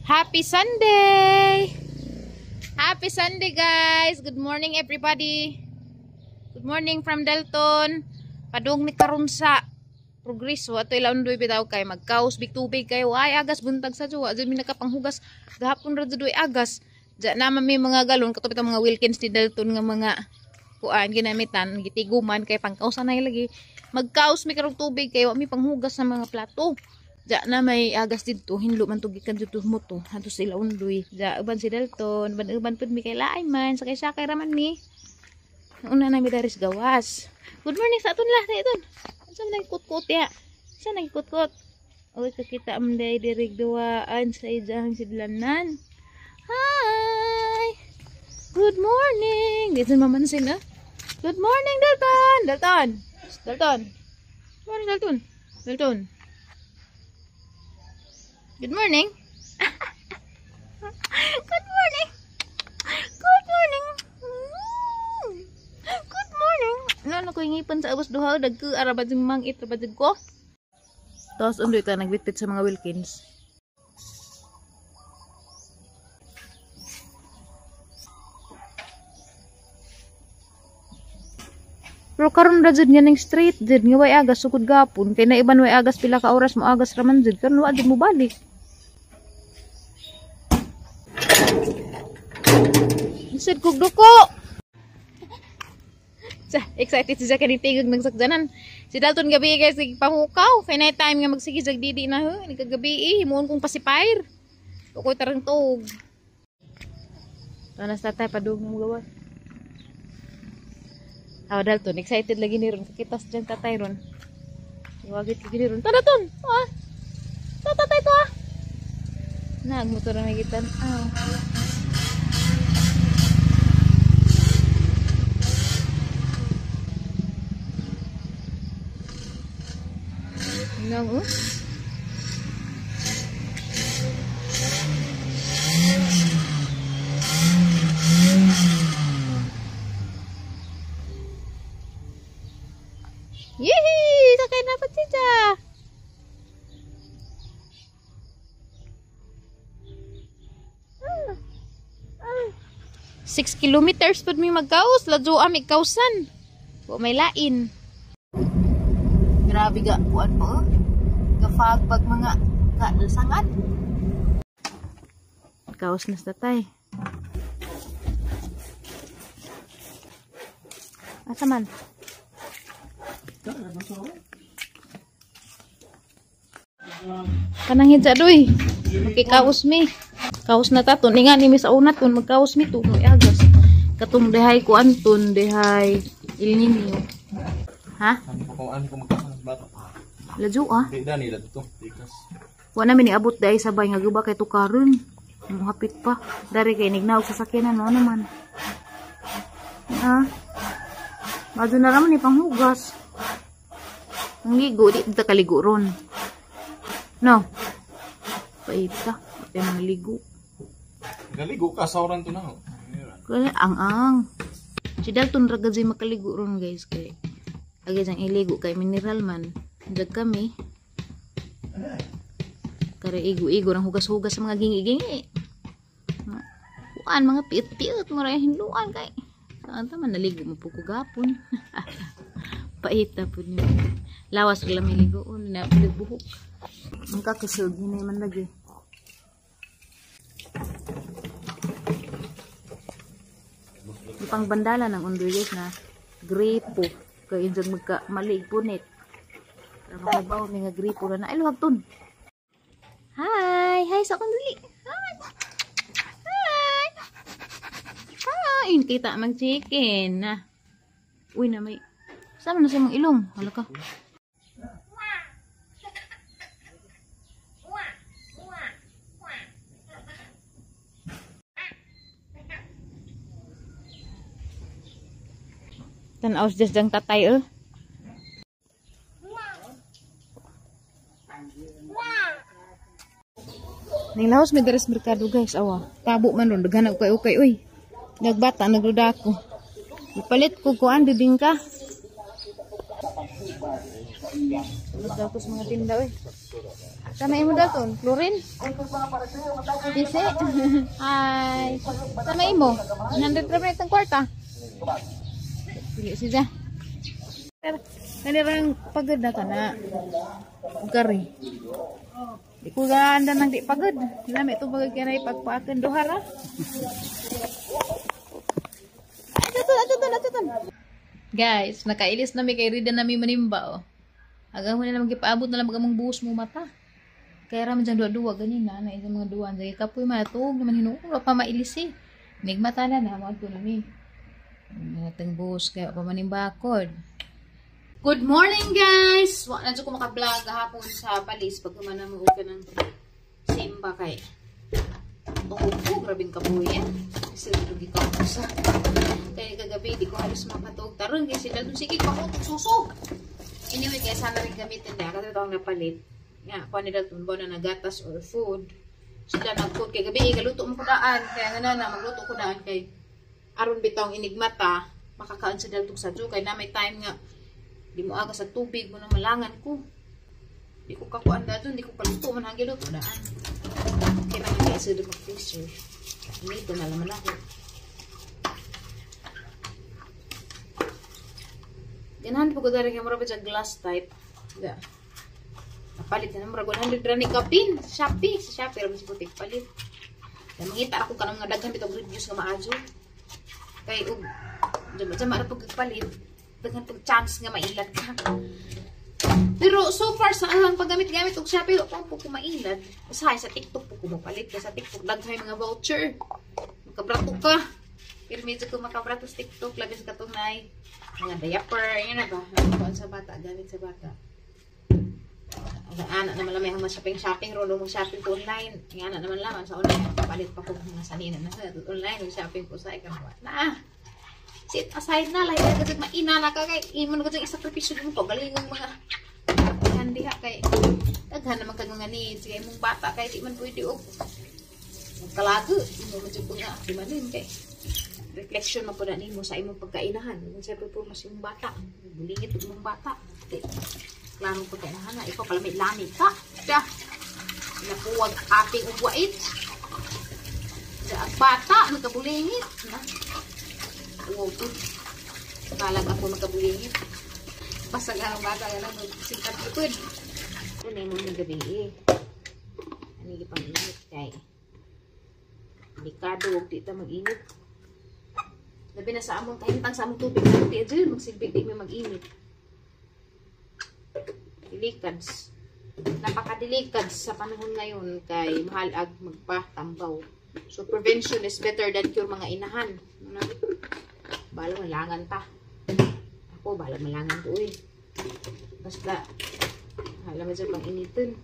Happy Sunday! Happy Sunday guys! Good morning everybody! Good morning from Dalton. Padung mi karon sa progreso ato ilaon doy bitaw kay magkaos big tubig kay ay agas buntag sa juwa jud mi nakapanghugas gahapon ra jud agas. Ja naman may mga galon katubit ang mga Wilkins ni Dalton nga mga kuan ginamitan gitiguman kay pangkausan na lagi. Magkaos mi karong tubig kay wa mi panghugas sa mga plato. Ja na may agas dito hinlo man tugikan dito mo to hanto sila undoy ja uban si Dalton uban pud mi kay laay man sakay raman mi una na mi daris gawas. Good morning sa aton lah iton sa nagkutkot ya sa nagkutkot oy kakita am day dirig duwaan sa ijang sidlanan. Hi, good morning dito mamansin ah. Good morning Dalton. Morning Dalton. Good morning. Good morning. Good morning. Good morning. Ano ko ingipon sa abos duha dagko arabad jud mangit rabad jud ko. Tapos undoy ta nagbitbit sa mga Wilkins. Pero karon ra jud nga ning street jud nga way agas sugod gapon kay naiban way agas pila ka oras mo agas raman jud karon wa jud mo balik. Isod kog duko. Sa excited siya kani tigog ng sakjanan. Si Dalton gabi guys pamukaw kay night time nga magsige jag didi na ho ni kagabi himuon kong pasipayr. Ukoy tarang tog. Tanas tatay padung mo gawas. Aw Dalton excited lagi ni ron kakitas dyan tatay ron. Iwagit lagi ni ron. Dalton. Ah. Tatay to ah. Nagmotor na gitan. Aw. Nang oh. Yeay, sakay na pa siya. 6 kilometers pud mi magkaos, ladyo ami kausan. Wa may lain. Grabe ga kuan po. Gafagbag mga kalasangan. Kaos na tatay. Asa man? Kanang hidja doy. Makikaos mi. Kaos na taton ni nga ni sa unat kun magkaos mi to moy agas. Katong dehay ko anton dehay ilninyo. Ha? Kuan ko magkaos bata. Ladyo ah. Di dani ladto. Tikas. Wa na mi niabot dai sabay nga guba kay tukaron. Muhapit pa. Dari kay nignaw sa sakyanan no naman. Ha? Madu na raman ni panghugas. Ang ligo, di kita kaligo ron. No? Paita. Ito yung ligo. Naligo ka, sauran to na. Kaya ang. Si Dalton ragad siya makaligo ron guys. Kaya agad siyang iligo kay mineral man. Jag kami. Kaya igo-igo ng hugas-hugas sa mga gingi-gingi. Kuan, mga piit-piit. Marahin luan kay. Saan taman naligo mo po kugapon. Paita po niyo. Lawas lang may ligoon na buhok. Ang kakasog yun naman lagi. Pang bandala ng undoy guys na gripo. Kaya dyan magka malig punit. Para makabaw may nga gripo na. Ay luhag ton. Hi! Hi sa kunduli. Hi! Hi! Hi! Kita mag chicken na. Uy na may. Sama na sa mga ilong. Hala ka. Tanaos just jang tatay oh. Ninglaos may daras merkado guys awa. Tabo man ron daghan ukay-ukay uy. Nagbata nagduda ko. Ipalit ko kuan bibing ka. Tapos mga tinda eh. Sama imo daton, Florin. Disi. Hi. Sama imo. 100 ra itong kwarta. Sige siya. Kanirang pagod na kana. Gari. Di ko ganda nang di pagod. Lami ito bagay kaya na ipagpaakin dohara. Atutun. Guys, nakailis na may kay Rida na may manimba oh. Agaw na lang gipaabot na lang magamang buhos mo mata. Kaya raman dyan dua-dua ganyan na isang mga duwan. Dahil kapoy matug naman hinuula pa mailisi. Nigmata na mga ko nami. Natang buhos kaya pa manimbakod. Good morning guys! Wala na ko makablog hapon sa palis pag kumana mo ka ng simba kay grabing kapoy yan. Kasi lugi ka ako sa kaya kagabi di ko halos makatog tarong kasi dahil sige pa ko suso. Anyway, kaya sana rin gamitin niya. Kasi ito ang napalit. Nga, kung nila tumbo na nagatas or food. Sila nag-food. Kaya gabi, galuto mo kudaan. Kaya nga na, magluto kudaan. Kay aron bitong enigmata, makakaan sa daltog sa Kaya na may time nga, di mo aga sa tubig mo na malangan ko. Di ko kakuan na doon. Di ko paluto man ang giluto daan. Kaya naman kaya sa doon mag-freezer. Nito na naman ako. Ganahan po ko dari kay mura ba dyan glass type. Da. Napalit na mura 100 rani kapin. Shopee. Sa Shopee raman si putik palit. Da mangita ako kanang nga daghan bitong reviews nga maadyo. Kay ug jama ra pag palit. Daghan pag chance nga mailad ka. Pero so far sa ang paggamit-gamit og Shopee pa po ko mailad. Usahay sa TikTok po ko mapalit. Sa TikTok daghay mga voucher. Makabrato ka. Pero medyo ko makabrato sa TikTok labi sa katunay. Mga diaper, yun na ba? Nakuhaan sa bata, gamit sa bata. Anak naman lang may hama shopping, rolo mo shopping po online. Yung anak naman lang, sa online, papalit pa po mga sanina na sa online, yung shopping po sa ikaw. Na, sit aside na, lahat na kasi maina na ka, kay iman ko dyan isakripisyo mo to, galingong mga handi ha, kay daghan naman kag mga needs, kay mong bata, kay di man pwede o magkalago, hindi mo dyan po nga, di man yun, kay reflection mo po na nimo sa imong pagkainahan. Siyempre po mas yung bata. Bulingit yung bata. Okay. Klaro pagkainahan na. Ikaw palamit-lamit ka. Siya. Nakuwag ating ugwait. Siya ang bata. Nagkabulingit. Wow po. Balag ako magkabulingit. Basta nga ang bata. Singkat lipod. Ito na yung mga gabi eh. Ano yung pang-init kay delikado. Huwag dito mag-init. Labi na sa among kahintang sa among tubig. Hindi dyan magsilbig di may mag-init. Dilikads. Napaka-dilikads sa panahon ngayon kay mahal ag magpatambaw. So prevention is better than cure mga inahan. Balang malangan ta. Ako balang malangan to eh. Basta balang dyan pang initin.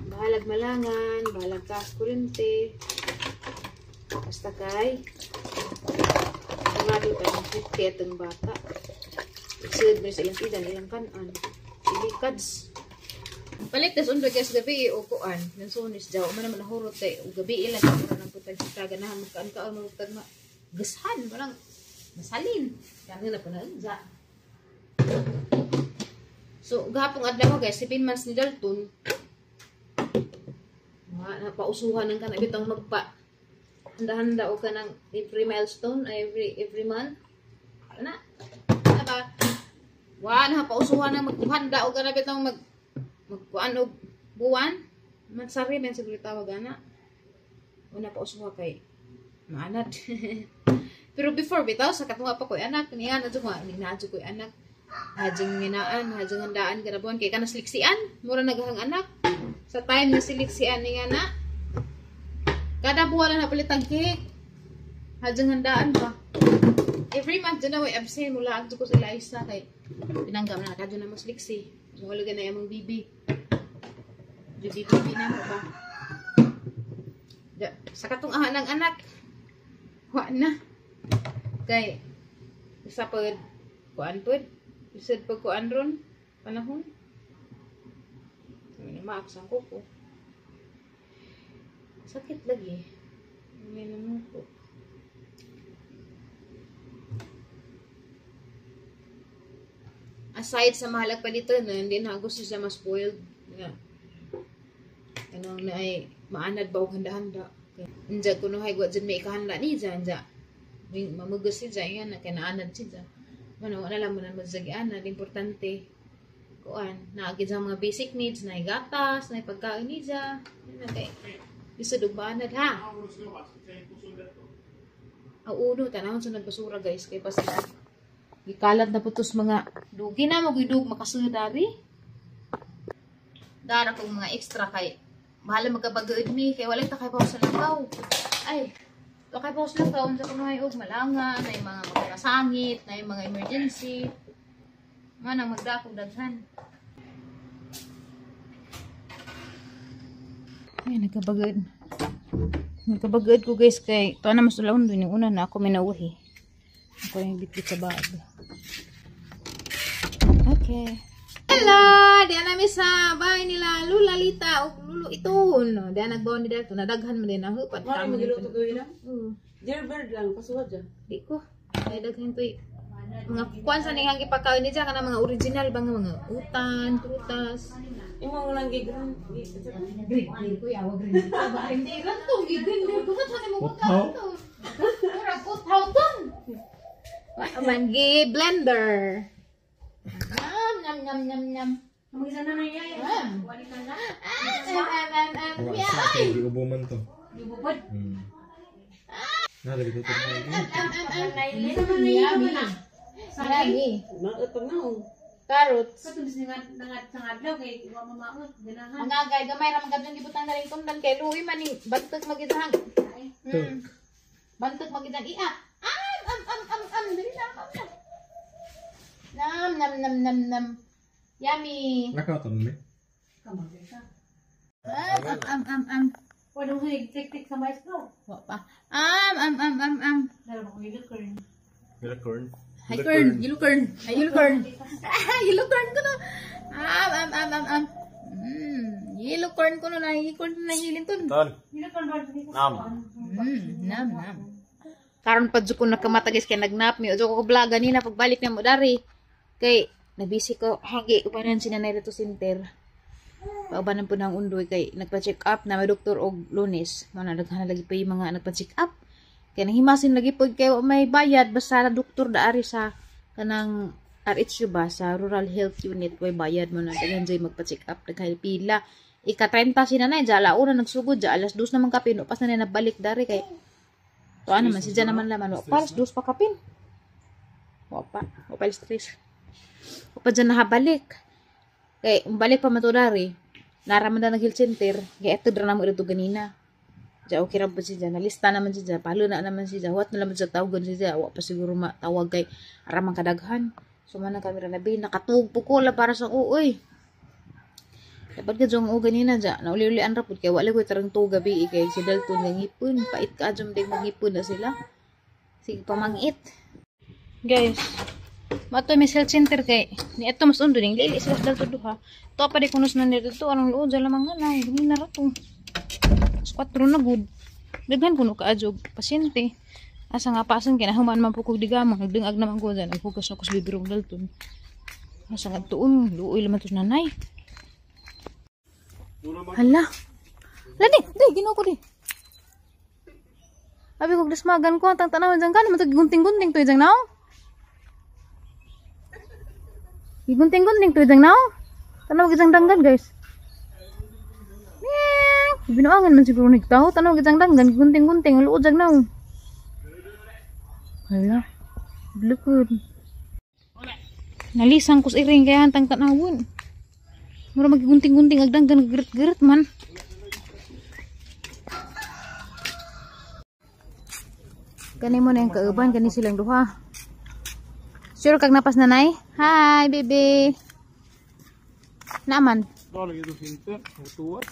Bahalag malangan, bahalag kas kurente. Basta kay marami pa yung fit ang bata. Isilid mo sa ilang idan, ilang kanan. Ilikads. Palit na sunod kaya sa gabi, ukuan. Nansunis daw. Uma naman nahurot kay gabi ilan. Para nang putag sa kaganahan. Magkaan-kaan mo putag gashan. Walang masalin. Kaya nila pa na So, gahapong adlaw guys, 7 months ni Dalton. Napausuhan ng kanabitang handa-handa o ka ng every milestone, every month. Ano ba? Wala, pausuhan na maghanda o ka na bitang magkuan o buwan. Magsari men siguro tawag ana. Una pausuhan kay maanad. Pero before bitaw sa katunga pa ko anak, niya na juma, ni na ko anak. Hajing nginaan, hajing handaan ganabuan kay kana siliksian, mura naghang anak. Sa time nga siliksian ni ana. Kada buwan na napalitang cake. Hajang handaan pa. Every month dyan na way absent mula ang ko sa Eliza kay pinanggam na nakadyo na mas liksi. Mula na yung bibi. Yung bibi na mo ba? Sa katong aha ng anak. Wa na. Kay isa pag kuan pod. Isad pag kuan ron. Panahon. May maaksan ko po. Sakit lagi. May naman po. Aside sa mahalag pa dito, na hindi na gusto siya mas spoiled. Yeah. kanang na ay maanad ba og handa-handa. Unja kuno hay wa jud may ikahanda ni anja. Mamugas si yan na kanaanad si ja. Ano wala lang mo na mazagian na importante. Kuan naagid sa mga basic needs na gatas, na pagkain ni ja. Na kay isod og maanad ha. Uno tanahon sa nagbasura guys kay pa sila. Gikalat na putos mga dugi na magidug makasudari. Dara kong mga extra kay bahala magkabag-ud mi kay walay ta kay pa sa langaw. Ay, wa kay pa sa langaw unsa kuno ay og malanga, na mga magkasangit, na mga emergency. Manang magdakog daghan. Ay, nagkabag-ud. Nagkabag-ud ko guys kay to na masulawon dun yung una na ako minawhi. Ako yung bitbit sa bag. Okay. Hello! Diyan namin sa bahay nila Lula Lita o Lulo Iton. Diyan nagbawa ni Dalton. Nadaghan mo din na hupat. Mari magiluto ko yun. Dear bird lang, kasuwa dyan. Di ko. Ay daghan to mga kuwan sa nang ipakain ni dyan ka na mga original bang mga utan, prutas. Yung mga unang gigran. Green. Kuya, wag green. Hindi ran to. Green. Bukat sa mo puthaw to. Mura puthaw ton. Mangi blender. Nam nam nam nam. Mag-isa na nangyay. Wali ka na. Hindi ko buman to. Di bubod. Nalagay ko ito. Yummy. Mautog na o. Carrots. Katulis nangat sa ngadlaw kay iwa mamaot. Ganahan. Mga gay gamay ra magabang gibutan galing tundan kay luwi man ni bantog magidang. Bantog magidang iya. Dili na ako. Nam nam nam nam nam. Yummy. Nakautan mo Kamagay ka. Pwede mo tik-tik sa mais ko. Wa pa. Dala mo ko ilukern. Unicorn. Hi corn, yellow corn. Ay yellow corn. Yellow corn ko no. Yellow corn ko no na corn na yelin ton. Ton. Ilukern ba ito? Nam. Nam. Karon pa jud ko nakamatagis kay nagnap mi. Ojo ko vlog ganina pagbalik na mo dari. Kay nabisi ko hagi ubanan si Nanay dito center. Paubanan po ng undoy kay nagpa-check up na may doktor og Lunes. Mo na daghan lagi pa yung mga nagpa-check up. Kaya nahimasin lagi po kayo may bayad basta na doktor daari sa kanang RHU ba sa Rural Health Unit way bayad mo na daghan jay magpa-check up daghan pila ika-30 si Nanay jala una nagsugod ja alas 2 naman kapin pas na nabalik dari kay to ano man si Jan naman laman wa pa alas 2 pa kapin wa pa stress wa pa dyan nahabalik kay balik pa mato dari naraman na nag-health center kay eto dra na mo ito ganina. Ja okay ra po siya nalista naman siya palo na naman siya wat na naman siya tawagan siya wa pa siguro matawag kay aramang kadaghan so man ang kamera na bin nakatugpo ko la para sa uoy dapat ka jong ganina ja na uli-ulian ra pud kay wala ko tarang to gabi kay si Dalton nga ngipon pait ka jom ding magipon na sila sige pamangit guys mato may health center kay ni eto mas undo ning lili sila Dalton duha to pa di kunos na nito to anong luod sa lamang nga ganina ra to 4 na good. Daghan kuno ka adjog pasyente. Asa nga pasan kinahuman man pukog digamang nagdingag naman ko dyan. Naghugas na ko sa bibirong Dalton. Asa nga tuon luoy laman to nanay. Hala. Lani, ginaw ko di. Abi kog dismagan ko ang tanawan dyan ka naman gunting-gunting to dyan naw. Gunting-gunting to dyan naw. Tanaw gyud danggan guys. Binuangan man siguro nagtaho tanaw gid ang danggan gunting-gunting luod jag naw. Hala. Blukod. Nalisang kus iring kaya antang tanawon. Mura magigunting-gunting ag danggan girit-girit man. Kani mo na yung kauban kani silang duha. Sure kag napas nanay? Hi baby. Naman. Lagi ito center. Tuwat.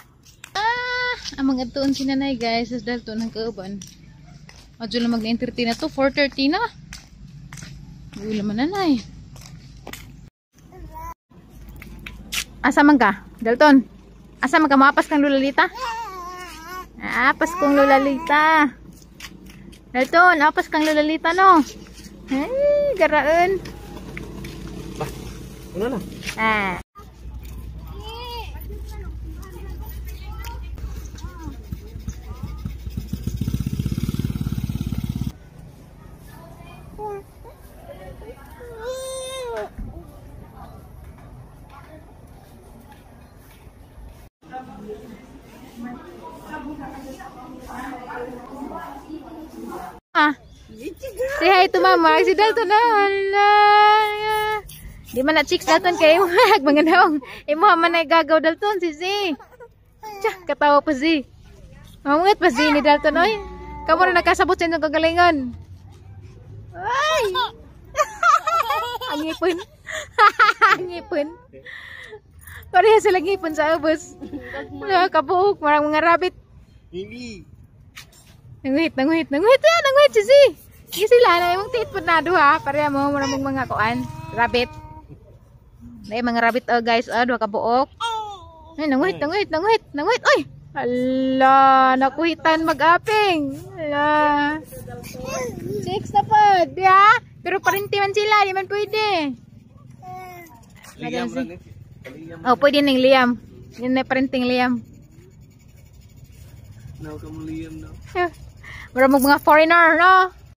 Amang atuon si Nanay guys as Dalton ng kauban. Adyo lang mag-entertain na to 4:30 na. Uwi naman Nanay. Asa man ka? Dalton. Asa man ka maapas kang Lulalita? Apas kong Lulalita. Dalton, apas kang Lulalita no. Ay, garaan. Bah. Ano na? Ah. Say hi to mama. Si Dalton na. Hala. Di man na chicks Dalton kay mo. Mga naong. Imo man na gagaw Dalton. Si Z. Tsa, katawa pa Z. Mamungat pa Z ni Dalton. Oy. Kamu na nakasabot sa inyong kagalingan. Ay. Ang ngipon. Ang ngipon. Pareha sila ngipon sa ubos. Kabuok. Marang mga rabbit. Hindi. Nanguhit yan, nanguhit si Si. Sige sila, na yung tiit po na duha. Pareha mo, maraming mga kuan. Rabbit. Na mga rabbit, oh guys, oh, duha kabuok. Ay, nanguhit. Uy! Hala, nakuhitan mag-aping. Hala. Chicks na po, diya? Pero parinti man sila, di man pwede. Liam Si. lang eh. Liam. Oh, pwede ning Liam. Yun na parinting Liam. Now kamu Liam daw. Maraming mga foreigner, no?